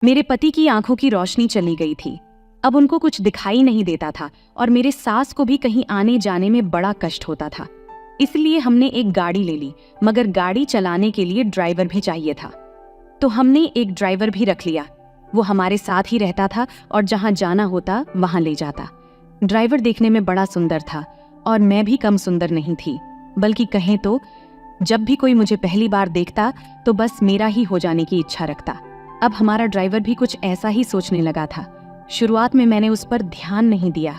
मेरे पति की आंखों की रोशनी चली गई थी। अब उनको कुछ दिखाई नहीं देता था और मेरे सास को भी कहीं आने जाने में बड़ा कष्ट होता था। इसलिए हमने एक गाड़ी ले ली, मगर गाड़ी चलाने के लिए ड्राइवर भी चाहिए था। तो हमने एक ड्राइवर भी रख लिया। वो हमारे साथ ही रहता था और जहां जाना होता वहां ले जाता। ड्राइवर देखने में बड़ा सुंदर था और मैं भी कम सुंदर नहीं थी, बल्कि कहें तो जब भी कोई मुझे पहली बार देखता तो बस मेरा ही हो जाने की इच्छा रखता। अब हमारा ड्राइवर भी कुछ ऐसा ही सोचने लगा था। शुरुआत में मैंने उस पर ध्यान नहीं दिया।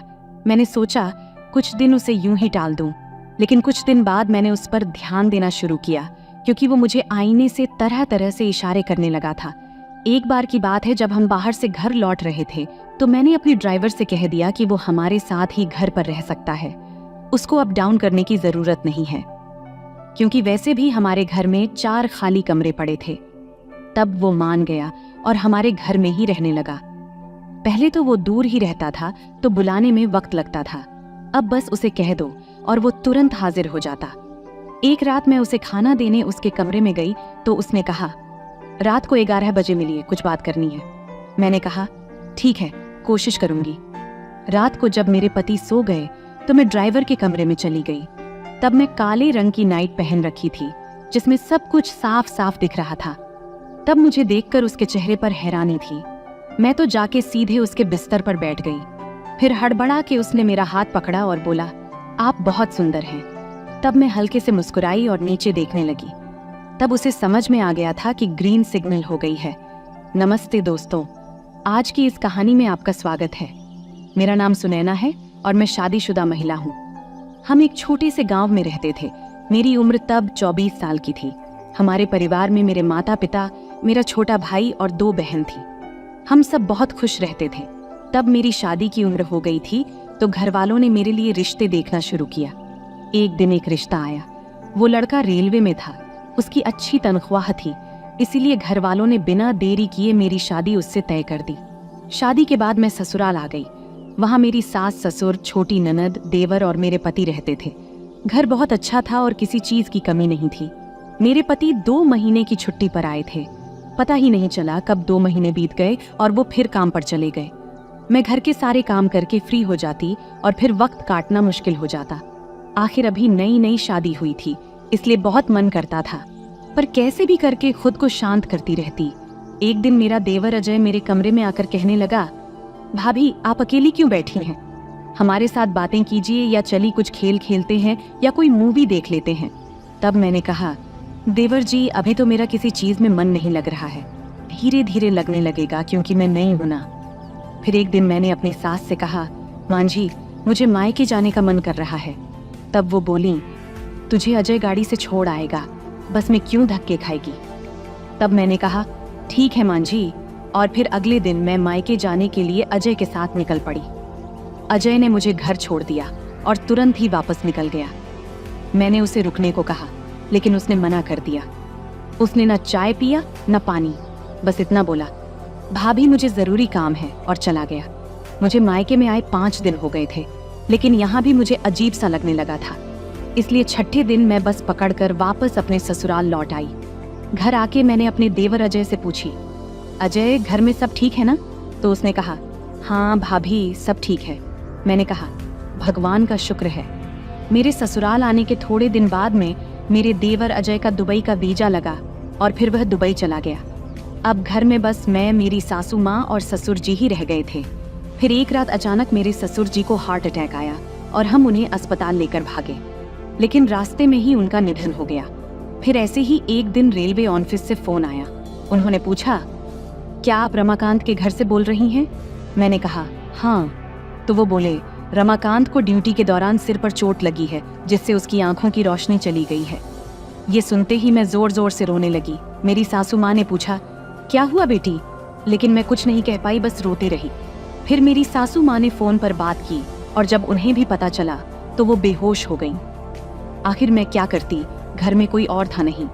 मैंने सोचा कुछ दिन उसे यूं ही टाल दूं, लेकिन कुछ दिन बाद मैंने उस पर ध्यान देना शुरू किया, क्योंकि वो मुझे आईने से तरह तरह से इशारे करने लगा था। एक बार की बात है, जब हम बाहर से घर लौट रहे थे तो मैंने अपनी ड्राइवर से कह दिया कि वो हमारे साथ ही घर पर रह सकता है, उसको अप डाउन करने की जरूरत नहीं है, क्योंकि वैसे भी हमारे घर में 4 खाली कमरे पड़े थे। तब वो मान गया और हमारे घर में ही रहने लगा। पहले तो वो दूर ही रहता था तो बुलाने में वक्त लगता था। अब बस उसे कह दो और वो तुरंत हाजिर हो जाता। एक रात मैं उसे खाना देने उसके कमरे में गई तो उसने कहा, रात को 11 बजे मिलिए, कुछ बात करनी है। मैंने कहा ठीक है, कोशिश करूंगी। रात को जब मेरे पति सो गए तो मैं ड्राइवर के कमरे में चली गई। तब मैं काले रंग की नाइट पहन रखी थी, जिसमें सब कुछ साफ साफ दिख रहा था। तब मुझे देखकर उसके चेहरे पर हैरानी थी। मैं तो जाके सीधे उसके बिस्तर पर बैठ गई। फिर हड़बड़ा के उसने मेरा हाथ पकड़ा और बोला, आप बहुत सुंदर हैं। तब मैं हल्के से मुस्कुराई और नीचे देखने लगी। तब उसे समझ में आ गया था कि ग्रीन सिग्नल हो गई है। नमस्ते दोस्तों, आज की इस कहानी में आपका स्वागत है। मेरा नाम सुनैना है और मैं शादीशुदा महिला हूँ। हम एक छोटे से गांव में रहते थे। मेरी उम्र तब 24 साल की थी। हमारे परिवार में मेरे माता पिता, मेरा छोटा भाई और 2 बहन थी। हम सब बहुत खुश रहते थे। तब मेरी शादी की उम्र हो गई थी तो घर वालों ने मेरे लिए रिश्ते देखना शुरू किया। एक दिन एक रिश्ता आया। वो लड़का रेलवे में था, उसकी अच्छी तनख्वाह थी, इसीलिए घर वालों ने बिना देरी किए मेरी शादी उससे तय कर दी। शादी के बाद मैं ससुराल आ गई। वहां मेरी सास ससुर, छोटी ननद, देवर और मेरे पति रहते थे। घर बहुत अच्छा था और किसी चीज की कमी नहीं थी। मेरे पति 2 महीने की छुट्टी पर आए थे। पता ही नहीं चला कब 2 महीने बीत गए और वो फिर काम पर चले गए। मैं घर के सारे काम करके फ्री हो जाती और फिर वक्त काटना मुश्किल हो जाता। आखिर अभी नई नई शादी हुई थी, इसलिए बहुत मन करता था, पर कैसे भी करके खुद को शांत करती रहती। एक दिन मेरा देवर अजय मेरे कमरे में आकर कहने लगा, भाभी आप अकेली क्यों बैठी हैं? हमारे साथ बातें कीजिए, या चली कुछ खेल खेलते हैं या कोई मूवी देख लेते हैं। तब मैंने कहा, देवर जी अभी तो मेरा किसी चीज में मन नहीं लग रहा है, धीरे धीरे लगने लगेगा क्योंकि मैं नई हूं ना। फिर एक दिन मैंने अपनी सास से कहा, मांझी मुझे मायके जाने का मन कर रहा है। तब वो बोली, तुझे अजय गाड़ी से छोड़ आएगा, बस में क्यों धक्के खाएगी। तब मैंने कहा ठीक है मांझी, और फिर अगले दिन मैं मायके जाने के लिए अजय के साथ निकल पड़ी। अजय ने मुझे घर छोड़ दिया और तुरंत ही वापस निकल गया। मैंने उसे रुकने को कहा, लेकिन उसने मना कर दिया। उसने न चाय पिया न पानी, बस इतना बोला, भाभी मुझे जरूरी काम है, और चला गया। मुझे मायके में आए 5 दिन हो गए थे, लेकिन यहाँ भी मुझे अजीब सा लगने लगा था। इसलिए छठे दिन मैं बस पकड़कर वापस अपने ससुराल लौट आई। घर आके मैंने अपने देवर अजय से पूछी, अजय घर में सब ठीक है ना? तो उसने कहा, हाँ भाभी सब ठीक है। मैंने कहा, भगवान का शुक्र है। मेरे ससुराल आने के थोड़े दिन बाद में मेरे देवर अजय का दुबई का वीजा लगा और फिर वह दुबई चला गया। अब घर में बस मैं, मेरी सासू माँ और ससुर जी ही रह गए थे। फिर एक रात अचानक मेरे ससुर जी को हार्ट अटैक आया और हम उन्हें अस्पताल लेकर भागे, लेकिन रास्ते में ही उनका निधन हो गया। फिर ऐसे ही एक दिन रेलवे ऑफिस से फोन आया। उन्होंने पूछा, क्या आप रमाकांत के घर से बोल रही हैं? मैंने कहा हाँ। तो वो बोले, रमाकांत को ड्यूटी के दौरान सिर पर चोट लगी है, जिससे उसकी आंखों की रोशनी चली गई है। ये सुनते ही मैं जोर जोर से रोने लगी। मेरी सासू माँ ने पूछा, क्या हुआ बेटी? लेकिन मैं कुछ नहीं कह पाई, बस रोती रही। फिर मेरी सासू माँ ने फोन पर बात की और जब उन्हें भी पता चला तो वो बेहोश हो गईं। आखिर मैं क्या करती, घर में कोई और था नहीं।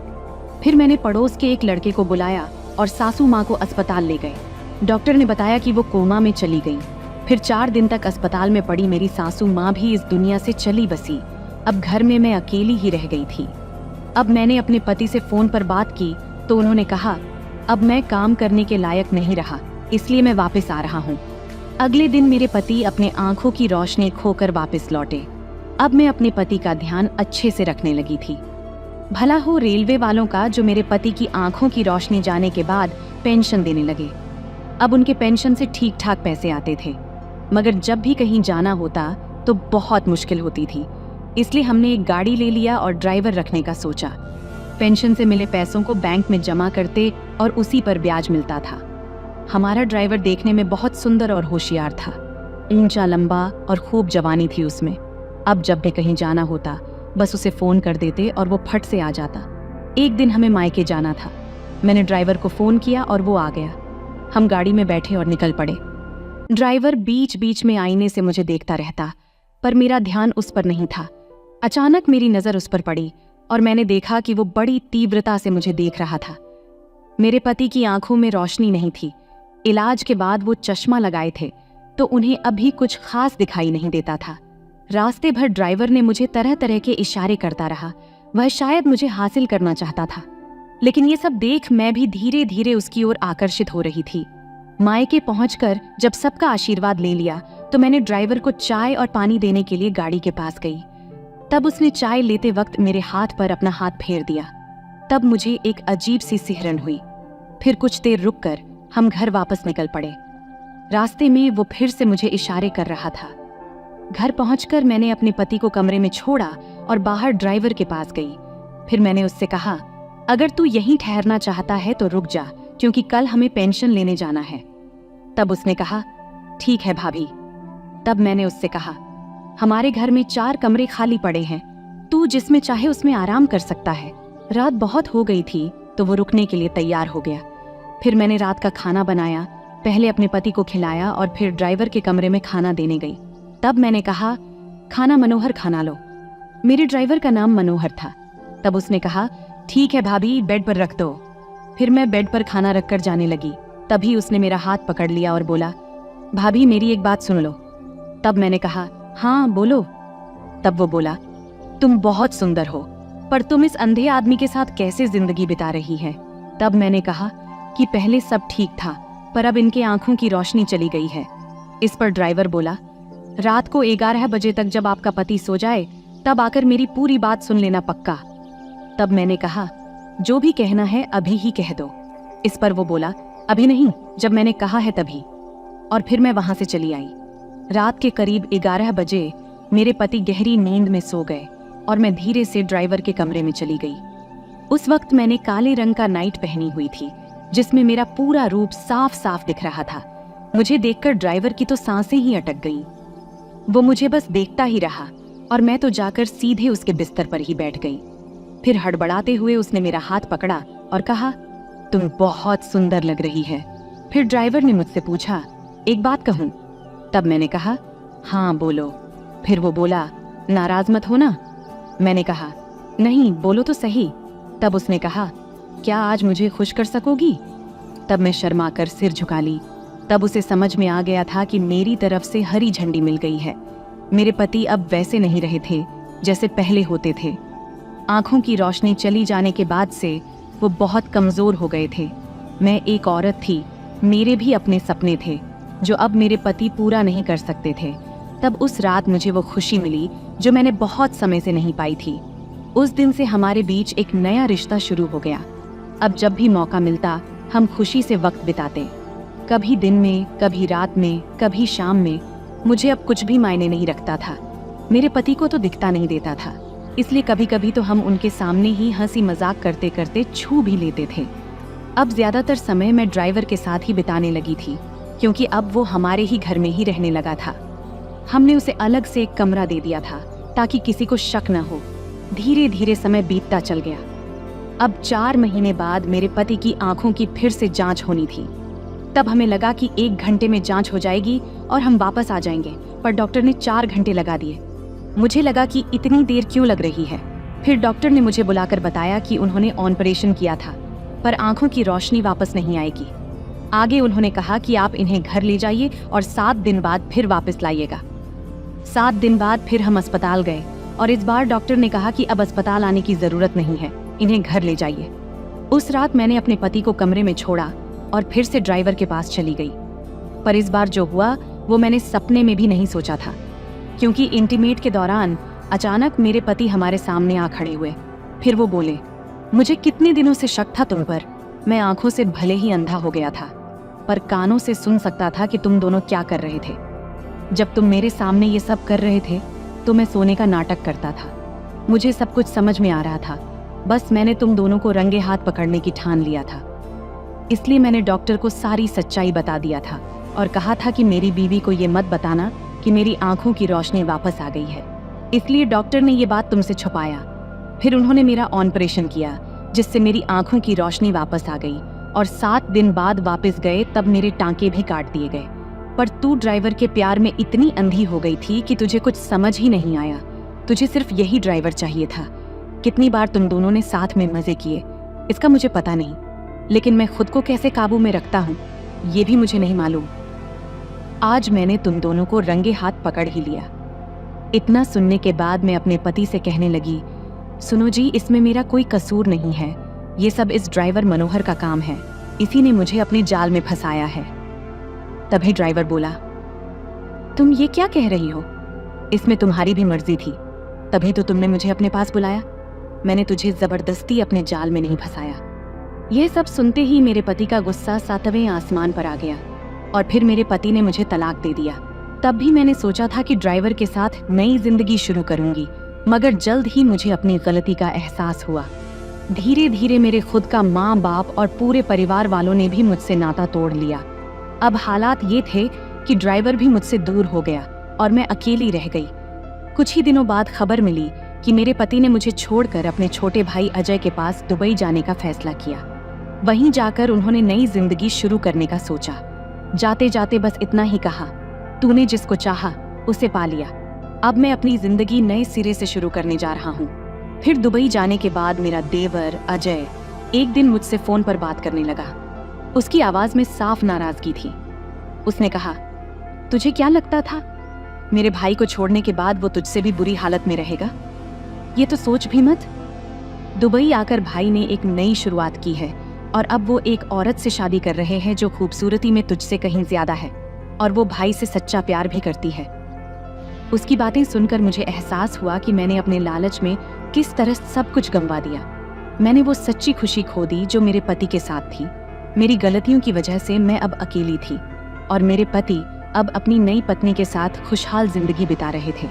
फिर मैंने पड़ोस के एक लड़के को बुलाया और सासू माँ को अस्पताल ले गए। डॉक्टर ने बताया कि वो कोमा में चली गई। फिर 4 दिन तक अस्पताल में पड़ी मेरी सासू माँ भी इस दुनिया से चली बसी। अब घर में मैं अकेली ही रह गई थी। अब मैंने अपने पति से फोन पर बात की तो उन्होंने कहा, अब मैं काम करने के लायक नहीं रहा, इसलिए मैं वापस आ रहा हूँ। अगले दिन मेरे पति अपने आंखों की रोशनी खोकर वापस लौटे। अब मैं अपने पति का ध्यान अच्छे से रखने लगी थी। भला हो रेलवे वालों का, जो मेरे पति की आंखों की रोशनी जाने के बाद पेंशन देने लगे। अब उनके पेंशन से ठीक ठाक पैसे आते थे, मगर जब भी कहीं जाना होता तो बहुत मुश्किल होती थी। इसलिए हमने एक गाड़ी ले लिया और ड्राइवर रखने का सोचा। पेंशन से मिले पैसों को बैंक में जमा करते और उसी पर ब्याज मिलता था। हमारा ड्राइवर देखने में बहुत सुंदर और होशियार था। ऊंचा, लंबा और खूब जवानी थी उसमें। अब जब भी कहीं जाना होता बस उसे फ़ोन कर देते और वो फट से आ जाता। एक दिन हमें मायके जाना था। मैंने ड्राइवर को फ़ोन किया और वो आ गया। हम गाड़ी में बैठे और निकल पड़े। ड्राइवर बीच बीच में आईने से मुझे देखता रहता, पर मेरा ध्यान उस पर नहीं था। अचानक मेरी नज़र उस पर पड़ी और मैंने देखा कि वो बड़ी तीव्रता से मुझे देख रहा था। मेरे पति की आंखों में रोशनी नहीं थी। इलाज के बाद वो चश्मा लगाए थे, तो उन्हें अभी कुछ खास दिखाई नहीं देता था। रास्ते भर ड्राइवर ने मुझे तरह तरह के इशारे करता रहा। वह शायद मुझे हासिल करना चाहता था, लेकिन ये सब देख मैं भी धीरे धीरे उसकी ओर आकर्षित हो रही थी। मायके पहुंचकर जब सबका आशीर्वाद ले लिया तो मैंने ड्राइवर को चाय और पानी देने के लिए गाड़ी के पास गई। तब उसने चाय लेते वक्त मेरे हाथ पर अपना हाथ फेर दिया। तब मुझे एक अजीब सी सिहरन हुई। फिर कुछ देर रुककर हम घर वापस निकल पड़े। रास्ते में वो फिर से मुझे इशारे कर रहा था। घर पहुंचकर मैंने अपने पति को कमरे में छोड़ा और बाहर ड्राइवर के पास गई। फिर मैंने उससे कहा, अगर तू यहीं ठहरना चाहता है तो रुक जा, क्योंकि कल हमें पेंशन लेने जाना है। तब उसने कहा, ठीक है भाभी। तब मैंने उससे कहा, हमारे घर में 4 कमरे खाली पड़े हैं, तू जिसमें चाहे उसमें आराम कर सकता है। रात बहुत हो गई थी तो वो रुकने के लिए तैयार हो गया। फिर मैंने रात का खाना बनाया, पहले अपने पति को खिलाया और फिर ड्राइवर के कमरे में खाना देने गई। तब मैंने कहा, खाना मनोहर खाना लो। मेरे ड्राइवर का नाम मनोहर था। तब उसने कहा, ठीक है भाभी, बेड पर रख दो। फिर मैं बेड पर खाना रखकर जाने लगी। तभी उसने मेरा हाथ पकड़ लिया और बोला, भाभी मेरी एक बात सुन लो। तब मैंने कहा, हाँ बोलो। तब वो बोला, तुम बहुत सुंदर हो, पर तुम इस अंधे आदमी के साथ कैसे जिंदगी बिता रही है। तब मैंने कहा कि पहले सब ठीक था, पर अब इनके आंखों की रोशनी चली गई है। इस पर ड्राइवर बोला, रात को 11 बजे तक जब आपका पति सो जाए तब आकर मेरी पूरी बात सुन लेना पक्का। तब मैंने कहा, जो भी कहना है अभी ही कह दो। इस पर वो बोला, अभी नहीं, जब मैंने कहा है तभी। और फिर मैं वहां से चली आई। रात के करीब 11 बजे मेरे पति गहरी नींद में सो गए और मैं धीरे से ड्राइवर के कमरे में चली गई। उस वक्त मैंने काले रंग का नाइट पहनी हुई थी, जिसमें मेरा पूरा रूप साफ साफ दिख रहा था। मुझे देखकर ड्राइवर की तो सांसें ही अटक गईं। वो मुझे बस देखता ही रहा और मैं तो जाकर सीधे उसके बिस्तर पर ही बैठ गई। फिर हड़बड़ाते हुए उसने मेरा हाथ पकड़ा और कहा, तुम बहुत सुंदर लग रही है। फिर ड्राइवर ने मुझसे पूछा, एक बात कहूं? तब मैंने कहा, हाँ बोलो। फिर वो बोला, नाराज मत हो ना। मैंने कहा, नहीं, बोलो तो सही। तब उसने कहा, क्या आज मुझे खुश कर सकोगी? तब मैं शर्मा कर सिर झुका ली। तब उसे समझ में आ गया था कि मेरी तरफ से हरी झंडी मिल गई है। मेरे पति अब वैसे नहीं रहे थे जैसे पहले होते थे। आंखों की रोशनी चली जाने के बाद से वो बहुत कमजोर हो गए थे। मैं एक औरत थी, मेरे भी अपने सपने थे जो अब मेरे पति पूरा नहीं कर सकते थे। तब उस रात मुझे वो खुशी मिली जो मैंने बहुत समय से नहीं पाई थी। उस दिन से हमारे बीच एक नया रिश्ता शुरू हो गया। अब जब भी मौका मिलता हम खुशी से वक्त बिताते, कभी दिन में, कभी रात में, कभी शाम में। मुझे अब कुछ भी मायने नहीं रखता था। मेरे पति को तो दिखता नहीं देता था, इसलिए कभी कभी तो हम उनके सामने ही हंसी मजाक करते करते छू भी लेते थे। अब ज्यादातर समय मैं ड्राइवर के साथ ही बिताने लगी थी, क्योंकि अब वो हमारे ही घर में ही रहने लगा था। हमने उसे अलग से एक कमरा दे दिया था ताकि किसी को शक न हो। धीरे धीरे समय बीतता चल गया। अब 4 महीने बाद मेरे पति की आंखों की फिर से जांच होनी थी। तब हमें लगा कि 1 घंटे में जांच हो जाएगी और हम वापस आ जाएंगे, पर डॉक्टर ने 4 घंटे लगा दिए। मुझे लगा कि इतनी देर क्यों लग रही है। फिर डॉक्टर ने मुझे बुलाकर बताया कि उन्होंने ऑपरेशन किया था, पर आंखों की रोशनी वापस नहीं आएगी। आगे उन्होंने कहा कि आप इन्हें घर ले जाइए और 7 दिन बाद फिर वापस लाइएगा। 7 दिन बाद फिर हम अस्पताल गए और इस बार डॉक्टर ने कहा कि अब अस्पताल आने की जरूरत नहीं है, इन्हें घर ले जाइए। उस रात मैंने अपने पति को कमरे में छोड़ा और फिर से ड्राइवर के पास चली गई। पर इस बार जो हुआ वो मैंने सपने में भी नहीं सोचा था, क्योंकि इंटीमेट के दौरान अचानक मेरे पति हमारे सामने आ खड़े हुए। फिर वो बोले, मुझे कितने दिनों से शक था तुम पर। मैं आंखों से भले ही अंधा हो गया था, पर कानों से सुन सकता था कि तुम दोनों क्या कर रहे थे। जब तुम मेरे सामने ये सब कर रहे थे तो मैं सोने का नाटक करता था। मुझे सब कुछ समझ में आ रहा था, बस मैंने तुम दोनों को रंगे हाथ पकड़ने की ठान लिया था। इसलिए मैंने डॉक्टर को सारी सच्चाई बता दिया था और कहा था कि मेरी बीवी को ये मत बताना कि मेरी आंखों की रोशनी वापस आ गई है। इसलिए डॉक्टर ने ये बात तुमसे छुपाया। फिर उन्होंने मेरा ऑपरेशन किया, जिससे मेरी आंखों की रोशनी वापस आ गई और 7 दिन बाद वापस गए तब मेरे टांके भी काट दिए गए। पर तू ड्राइवर के प्यार में इतनी अंधी हो गई थी कि तुझे कुछ समझ ही नहीं आया। तुझे सिर्फ यही ड्राइवर चाहिए था। कितनी बार तुम दोनों ने साथ में मजे किए इसका मुझे पता नहीं, लेकिन मैं खुद को कैसे काबू में रखता हूँ ये भी मुझे नहीं मालूम। आज मैंने तुम दोनों को रंगे हाथ पकड़ ही लिया। इतना सुनने के बाद मैं अपने पति से कहने लगी, सुनो जी, इसमें मेरा कोई कसूर नहीं है। ये सब इस ड्राइवर मनोहर का काम है। इसी ने मुझे अपने जाल में फंसाया है। तभी ड्राइवर बोला, तुम ये क्या कह रही हो? इसमें तुम्हारी भी मर्जी थी, तभी तो तुमने मुझे अपने पास बुलाया। मैंने तुझे जबरदस्ती अपने जाल में नहीं फंसाया। यह सब सुनते ही मेरे पति का गुस्सा 7वें आसमान पर आ गया और फिर मेरे पति ने मुझे तलाक दे दिया। तब भी मैंने सोचा था कि ड्राइवर के साथ नई जिंदगी शुरू करूंगी, मगर जल्द ही मुझे अपनी गलती का एहसास हुआ। धीरे धीरे मेरे खुद का माँ बाप और पूरे परिवार वालों ने भी मुझसे नाता तोड़ लिया। अब हालात ये थे कि ड्राइवर भी मुझसे दूर हो गया और मैं अकेली रह गई। कुछ ही दिनों बाद खबर मिली कि मेरे पति ने मुझे छोड़कर अपने छोटे भाई अजय के पास दुबई जाने का फैसला किया। वहीं जाकर उन्होंने नई जिंदगी शुरू करने का सोचा। जाते जाते बस इतना ही कहा, तूने जिसको चाहा उसे पा लिया। अब मैं अपनी जिंदगी नए सिरे से शुरू करने जा रहा हूँ। फिर दुबई जाने के बाद मेरा देवर अजय एक दिन मुझसे फोन पर बात करने लगा। उसकी आवाज में साफ नाराजगी थी। उसने कहा, तुझे क्या लगता था मेरे भाई को छोड़ने के बाद वो तुझसे भी बुरी हालत में रहेगा? ये तो सोच भी मत। दुबई आकर भाई ने एक नई शुरुआत की है और अब वो एक औरत से शादी कर रहे हैं जो खूबसूरती में तुझसे कहीं ज्यादा है और वो भाई से सच्चा प्यार भी करती है। उसकी बातें सुनकर मुझे एहसास हुआ कि मैंने अपने लालच में किस तरह सब कुछ गंवा दिया। मैंने वो सच्ची खुशी खो दी जो मेरे पति के साथ थी। मेरी गलतियों की वजह से मैं अब अकेली थी और मेरे पति अब अपनी नई पत्नी के साथ खुशहाल जिंदगी बिता रहे थे।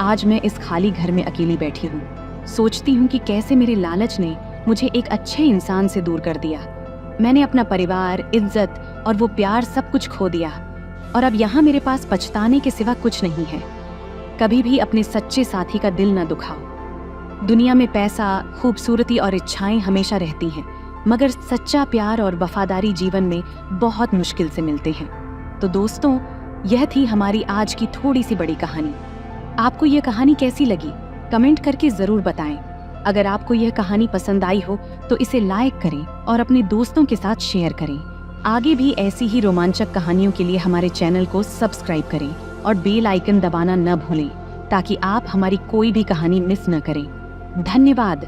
आज मैं इस खाली घर में अकेली बैठी हूँ। सोचती हूँ कि कैसे मेरे लालच ने मुझे एक अच्छे इंसान से दूर कर दिया। मैंने अपना परिवार, इज्जत और वो प्यार सब कुछ खो दिया और अब यहाँ मेरे पास पछताने के सिवा कुछ नहीं है। कभी भी अपने सच्चे साथी का दिल न दुखाओ। दुनिया में पैसा, खूबसूरती और इच्छाएं हमेशा रहती हैं, मगर सच्चा प्यार और वफादारी जीवन में बहुत मुश्किल से मिलते हैं। तो दोस्तों, यह थी हमारी आज की थोड़ी सी बड़ी कहानी। आपको यह कहानी कैसी लगी कमेंट करके जरूर बताएं। अगर आपको यह कहानी पसंद आई हो तो इसे लाइक करें और अपने दोस्तों के साथ शेयर करें। आगे भी ऐसी ही रोमांचक कहानियों के लिए हमारे चैनल को सब्सक्राइब करें और बेल आइकन दबाना न भूलें ताकि आप हमारी कोई भी कहानी मिस न करें। धन्यवाद।